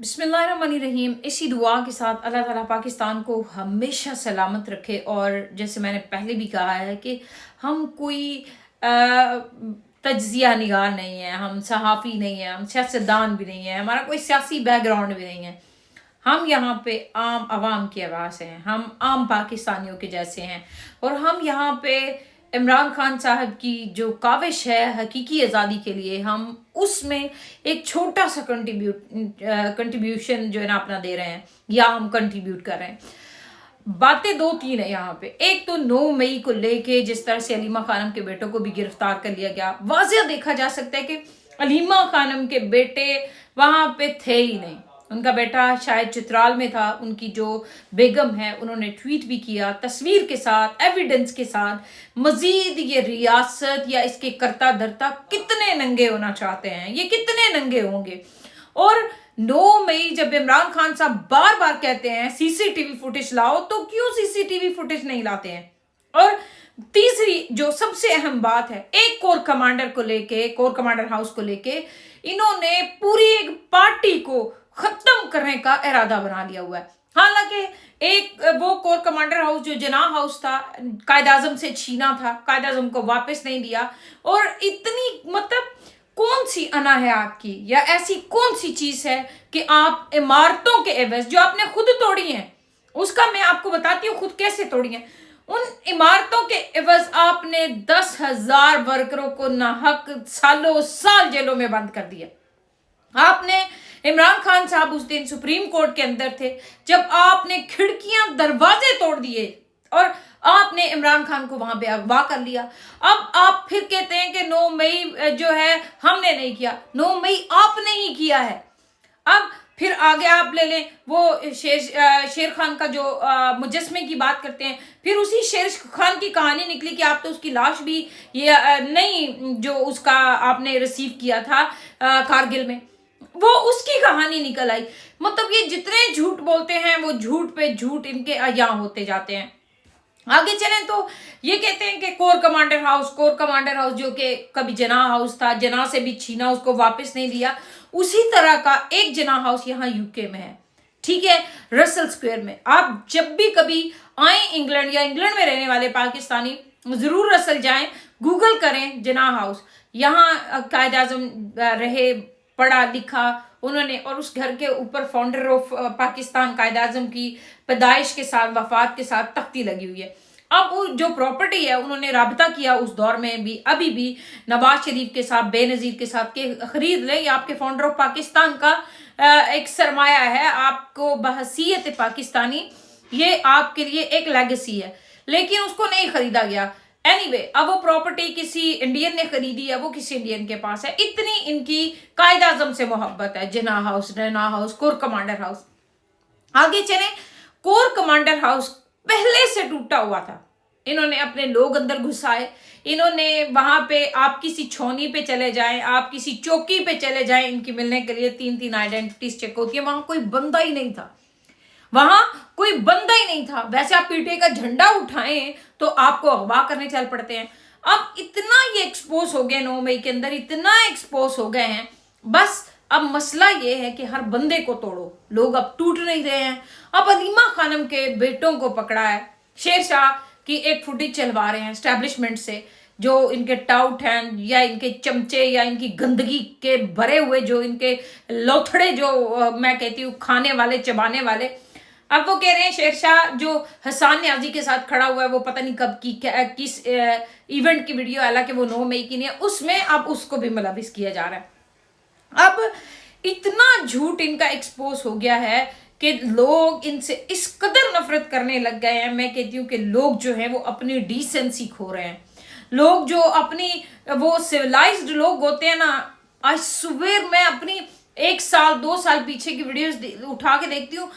बिस्मिल्लाहिर्रहमानिर्रहीम। इसी दुआ के साथ अल्लाह ताला पाकिस्तान को हमेशा सलामत रखे। और जैसे मैंने पहले भी कहा है कि हम कोई तज्जिया निगार नहीं है, हम सहाफ़ी नहीं है, हम सियासतदान भी नहीं है, हमारा कोई सियासी बैकग्राउंड भी नहीं है। हम यहाँ पे आम आवाम की आवाज़ हैं, हम आम पाकिस्तानियों के जैसे हैं। और हम यहाँ पे इमरान खान साहब की जो काविश है हकीकी आज़ादी के लिए, हम उसमें एक छोटा सा कंट्रीब्यूशन जो है ना अपना दे रहे हैं, या हम कंट्रीब्यूट कर रहे हैं। बातें दो तीन है यहाँ पे। एक तो 9 मई को लेके जिस तरह से अलीमा खानम के बेटों को भी गिरफ्तार कर लिया गया, वाज़ेह देखा जा सकता है कि अलीमा खानम के बेटे वहां पे थे ही नहीं। उनका बेटा शायद चित्राल में था। उनकी जो बेगम है उन्होंने ट्वीट भी किया तस्वीर के साथ, एविडेंस के साथ। मजीद ये रियासत या इसके करता धरता कितने नंगे होना चाहते हैं, ये कितने नंगे होंगे। और 9 मई जब इमरान खान साहब बार बार कहते हैं सीसीटीवी फुटेज लाओ, तो क्यों सीसीटीवी फुटेज नहीं लाते हैं। और तीसरी जो सबसे अहम बात है, एक कोर कमांडर को लेके, कोर कमांडर हाउस को लेके इन्होंने पूरी एक पार्टी को खत्म करने का इरादा बना लिया हुआ है। हालांकि एक वो कोर कमांडर हाउस जो जनाह हाउस था, कायद आजम से छीना था, कायद आजम को वापस नहीं दिया। और इतनी मतलब कौन सी अना है आपकी, या ऐसी कौन सी चीज है कि आप इमारतों के एवज जो आपने खुद तोड़ी हैं, उसका मैं आपको बताती हूँ खुद कैसे तोड़ी हैं। उन इमारतों के एवज आपने 10,000 वर्करों को नाहक सालों साल जेलों में बंद कर दिया। आपने इमरान खान साहब उस दिन सुप्रीम कोर्ट के अंदर थे जब आपने खिड़कियां दरवाजे तोड़ दिए और आपने इमरान खान को वहां पे अगवा कर लिया। अब आप फिर कहते हैं कि 9 मई जो है हमने नहीं किया। 9 मई आपने ही किया है। अब फिर आगे आप ले लें वो शेर खान का जो मुजस्मे की बात करते हैं, फिर उसी शेर खान की कहानी निकली कि आप तो उसकी लाश भी ये नहीं जो उसका आपने रिसीव किया था कारगिल में, वो उसकी कहानी निकल आई। मतलब ये जितने झूठ बोलते हैं वो झूठ पे झूठ इनके यहाँ होते जाते हैं। आगे चलें तो ये कहते हैं कि कोर कमांडर हाउस जो कि कभी जनाह हाउस था, जनाह से भी छीना, उसको वापस नहीं दिया। उसी तरह का एक जनाह हाउस यहाँ यूके में है, ठीक है, रसल स्क्वायर में। आप जब भी कभी आए इंग्लैंड या इंग्लैंड में रहने वाले पाकिस्तानी जरूर रसल जाएं, गूगल करें जनाह हाउस। यहाँ कायद आजम रहे, पढ़ा लिखा उन्होंने, और उस घर के ऊपर फाउंडर ऑफ पाकिस्तान कायद आजम की पैदाइश के साथ, वफात के साथ तख्ती लगी हुई है। अब वो जो प्रॉपर्टी है उन्होंने राबता किया उस दौर में भी, अभी भी नवाज शरीफ के साथ, बेनजीर के साथ के खरीद लें। ये आपके फाउंडर ऑफ पाकिस्तान का एक सरमाया है, आपको बहसीयत पाकिस्तानी ये आपके लिए एक लेगेसी है, लेकिन उसको नहीं खरीदा गया। एनीवे, अब वो प्रॉपर्टी किसी इंडियन ने खरीदी है, वो किसी इंडियन के पास है। इतनी इनकी कायद आजम से मोहब्बत है। जनाह हाउस, कोर कमांडर हाउस। आगे चले, कोर कमांडर हाउस पहले से टूटा हुआ था। इन्होंने अपने लोग अंदर घुसाए, इन्होंने वहां पे, आप किसी छौनी पे चले जाएं, आप किसी चौकी पे चले जाएं इनकी मिलने के लिए, 3-3 आइडेंटिटीज चेक होती है। वहां कोई बंदा ही नहीं था, वहां कोई बंदा ही नहीं था। वैसे आप पीटीआई का झंडा उठाएं तो आपको अगवा करने चल पड़ते हैं। अब इतना ये एक्सपोज हो गए 9 मई के अंदर, इतना एक्सपोज हो गए हैं। बस अब मसला ये है कि हर बंदे को तोड़ो, लोग अब टूट नहीं रहे हैं। अब अलीमा खानम के बेटों को पकड़ा है, शेर शाह की एक फुटेज चलवा रहे हैं स्टैब्लिशमेंट से, जो इनके टाउट हैं या इनके चमचे या इनकी गंदगी के भरे हुए जो इनके लोथड़े, जो मैं कहती हूँ खाने वाले, चबाने वाले। अब वो कह रहे हैं शेर शाह जो हसन न्याजी के साथ खड़ा हुआ है, वो पता नहीं कब की किस इवेंट की वीडियो, हालांकि वो 9 मई की नहीं है, उसमें अब उसको भी मुलविस किया जा रहा है। अब इतना झूठ इनका एक्सपोज हो गया है कि लोग इनसे इस कदर नफरत करने लग गए हैं। मैं कहती हूँ कि लोग जो हैं वो अपनी डिसेंसी खो रहे हैं। लोग जो अपनी वो सिविलाइज्ड लोग होते हैं ना, आई स्वेयर मैं अपनी 1 साल 2 साल पीछे की वीडियोस उठा के देखती हूँ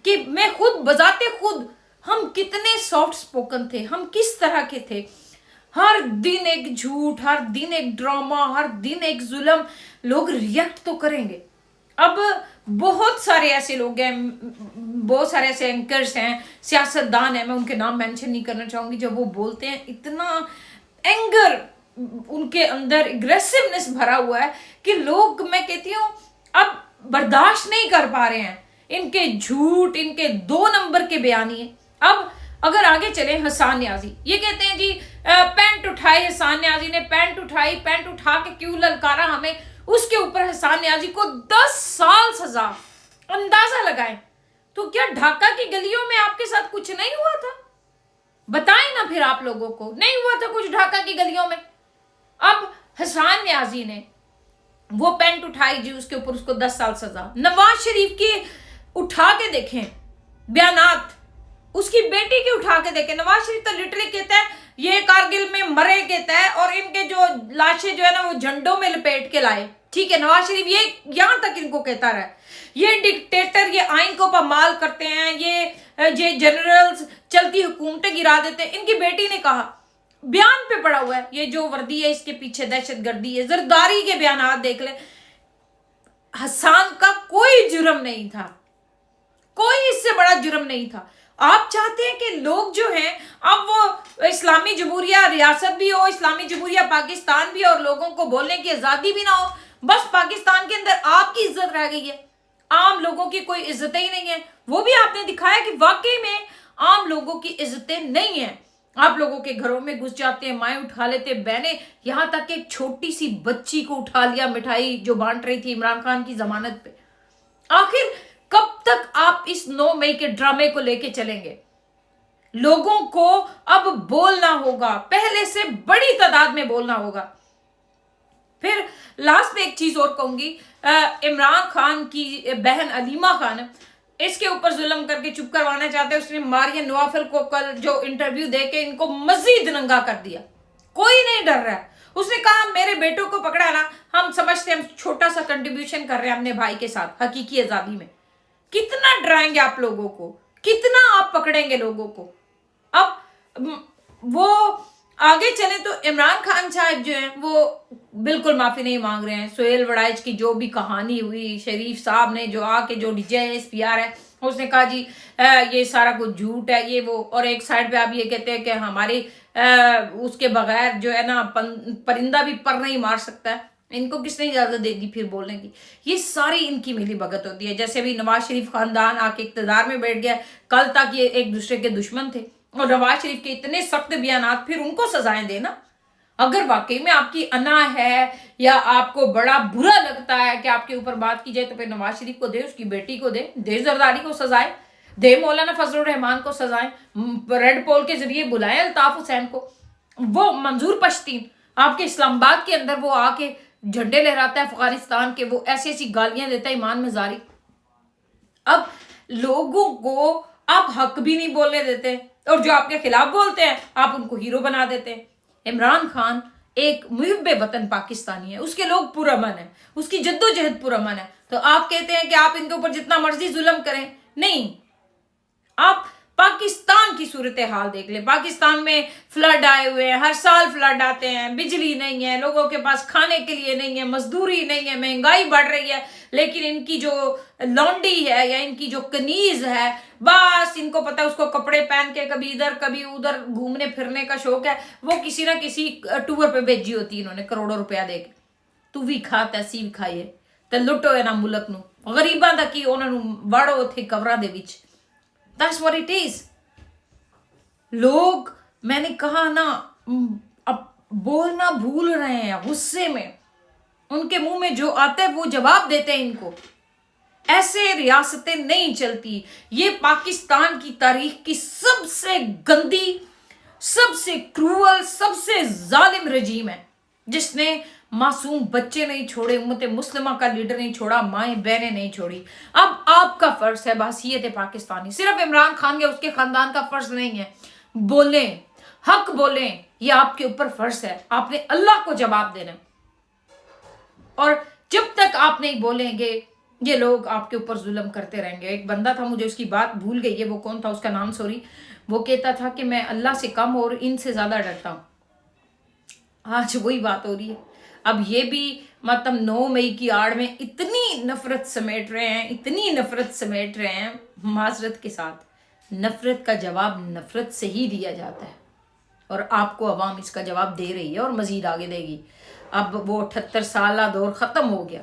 कि मैं खुद बजाते खुद हम कितने सॉफ्ट स्पोकन थे, हम किस तरह के थे। हर दिन एक झूठ, हर दिन एक ड्रामा, हर दिन एक जुल्म। लोग रिएक्ट तो करेंगे। अब बहुत सारे ऐसे लोग हैं, बहुत सारे ऐसे एंकर्स हैं, सियासतदान हैं, मैं उनके नाम मेंशन नहीं करना चाहूंगी, जब वो बोलते हैं इतना एंगर उनके अंदर, एग्रेसिवनेस भरा हुआ है कि लोग, मैं कहती हूँ अब बर्दाश्त नहीं कर पा रहे हैं, इनके झूठ, इनके 2 नंबर के बयानी। अब अगर आगे चले, हसन न्याजी ये कहते हैं जी पैंट उठाई, हसन न्याजी ने पैंट उठाई, पैंट उठा के क्यों ललकारा हमें, उसके ऊपर हसन न्याजी को 10 साल सजा। अंदाजा लगाएं तो क्या ढाका की गलियों में आपके साथ कुछ नहीं हुआ था? बताएं ना फिर आप लोगों को, नहीं हुआ था कुछ ढाका की गलियों में? अब हसन न्याजी ने वो पैंट उठाई जी, उसके ऊपर उसको 10 साल सजा। नवाज शरीफ की उठा के देखें बयानात, उसकी बेटी की उठा के देखें। नवाज शरीफ तो लिटरली कहता है ये कारगिल में मरे कहता है, और इनके जो लाशें जो है ना वो झंडों में लपेट के लाए। ठीक है, नवाज शरीफ ये यहां तक इनको कहता रहा है, ये डिक्टेटर, ये आइन को पामाल करते हैं, ये जनरल्स चलती हुकूमतें गिरा देते हैं। इनकी बेटी ने कहा, बयान पे पड़ा हुआ है, ये जो वर्दी है इसके पीछे दहशतगर्दी है। जरदारी के बयान देख ले, हसन का कोई जुर्म नहीं था, कोई इससे बड़ा जुर्म नहीं था। आप चाहते हैं कि लोग जो हैं, अब वो इस्लामी जमहूरिया रियासत भी हो, इस्लामी जमहूरिया पाकिस्तान भी हो, और लोगों को बोलने की आज़ादी भी ना हो, बस पाकिस्तान के अंदर आपकी इज्जत रह गई है, आम लोगों की कोई इज्जत ही नहीं है। वो भी आपने दिखाया कि वाकई में आम लोगों की इज्जतें नहीं है। आप लोगों के घरों में घुस जाते हैं, माएँ उठा लेते, बहनें, यहाँ तक कि एक छोटी सी बच्ची को उठा लिया, मिठाई जो बांट रही थी इमरान खान की जमानत पे। आखिर कब तक आप इस 9 मई के ड्रामे को लेके चलेंगे? लोगों को अब बोलना होगा, पहले से बड़ी तादाद में बोलना होगा। फिर लास्ट में एक चीज और कहूंगी, इमरान खान की बहन अलीमा खान इसके ऊपर जुल्म करके चुप करवाना चाहते हैं। उसने मारियम नवाफिल को कल जो इंटरव्यू देके इनको मजीद नंगा कर दिया। कोई नहीं डर रहा है। उसने कहा मेरे बेटों को पकड़ा ना, हम समझते हैं हम छोटा सा कंट्रीब्यूशन कर रहे हैं अपने भाई के साथ हकीकी आजादी में। कितना डराएंगे आप लोगों को, कितना आप पकड़ेंगे लोगों को? अब वो आगे चले तो इमरान खान साहब जो हैं वो बिल्कुल माफी नहीं मांग रहे हैं। सुहेल वड़ाइच की जो भी कहानी हुई, शरीफ साहब ने जो आके जो DJSPR है उसने कहा जी ये सारा कुछ झूठ है, ये वो, और एक साइड पे आप ये कहते हैं कि हमारी उसके बगैर जो है ना परिंदा भी पर नहीं मार सकता है। इनको किसने इजाजत देगी फिर बोलने की? ये सारी इनकी मिली भगत होती है। जैसे अभी नवाज शरीफ खानदान आके इक्तदार में बैठ गया, कल तक ये एक दूसरे के दुश्मन थे, और नवाज शरीफ के इतने सख्त बयान, फिर उनको सजाएं देना। अगर वाकई में आपकी अना है या आपको बड़ा बुरा लगता है कि आपके ऊपर बात की जाए, तो फिर नवाज शरीफ को दे, उसकी बेटी को दे जरदारी को सजाए, दे मौलाना फजलुर रहमान को सजाएं, रेड पोल के जरिए बुलाएं अल्ताफ हुसैन को। वो मंजूर पश्तीन आपके इस्लामाबाद के अंदर वो आके झंडे लहराता है अफगानिस्तान के, वो ऐसी ऐसी गालियां देता है ईमान मजारी। अब लोगों को आप हक भी नहीं बोलने देते, और जो आपके खिलाफ बोलते हैं आप उनको हीरो बना देते हैं। इमरान खान एक मुहिब्बे वतन पाकिस्तानी है, उसके लोग पुरअमन है, उसकी जद्दोजहद पुरअमन है। तो आप कहते हैं कि आप इनके ऊपर जितना मर्जी जुल्म करें, नहीं। आप पाकिस्तान की सूरत हाल देख ले। पाकिस्तान में फ्लड आए हुए हैं, हर साल फ्लड आते हैं, बिजली नहीं है, लोगों के पास खाने के लिए नहीं है, मजदूरी नहीं है, महंगाई बढ़ रही है, लेकिन इनकी जो लौंडी है या इनकी जो कनीज है, बस इनको पता है उसको कपड़े पहन के कभी इधर कभी उधर घूमने फिरने का शौक है। वो किसी ना किसी टूर पे भेजी होती है इन्होंने करोड़ों रुपया देके, तू भी खा तैसी भी खाइए ते लुटो है ना मुल्क नू, गरीबां दा की उन्होंने वाड़ो उथे कबरां दे विच। That's what it is. लोग, मैंने कहा ना, अब बोलना भूल रहे हैं गुस्से में, उनके मुंह में जो आता है वो जवाब देते हैं इनको। ऐसे रियासतें नहीं चलती। ये पाकिस्तान की तारीख की सबसे गंदी, सबसे क्रूअल, सबसे जालिम रजीम है, जिसने मासूम बच्चे नहीं छोड़े, उम्मत मुस्लिमा का लीडर नहीं छोड़ा, माएं बहनें नहीं छोड़ी। अब आपका फर्ज है बहसीयत पाकिस्तानी, सिर्फ इमरान खान या उसके खानदान का फर्ज नहीं है, बोलें, हक बोलें, ये आपके ऊपर फर्ज है। आपने अल्लाह को जवाब देना, और जब तक आप नहीं बोलेंगे ये लोग आपके ऊपर जुल्म करते रहेंगे। एक बंदा था, मुझे उसकी बात भूल गई है, वो कौन था, उसका नाम सॉरी, वो कहता था कि मैं अल्लाह से कम और इनसे ज्यादा डरता हूं। आज वही बात हो रही है। अब ये भी मतलब 9 मई की आड़ में इतनी नफरत समेट रहे हैं, इतनी नफरत समेट रहे हैं, माजरत के साथ। नफरत का जवाब नफरत से ही दिया जाता है, और आपको अवाम इसका जवाब दे रही है और मजीद आगे देगी। अब वो 78 साल दौर खत्म हो गया।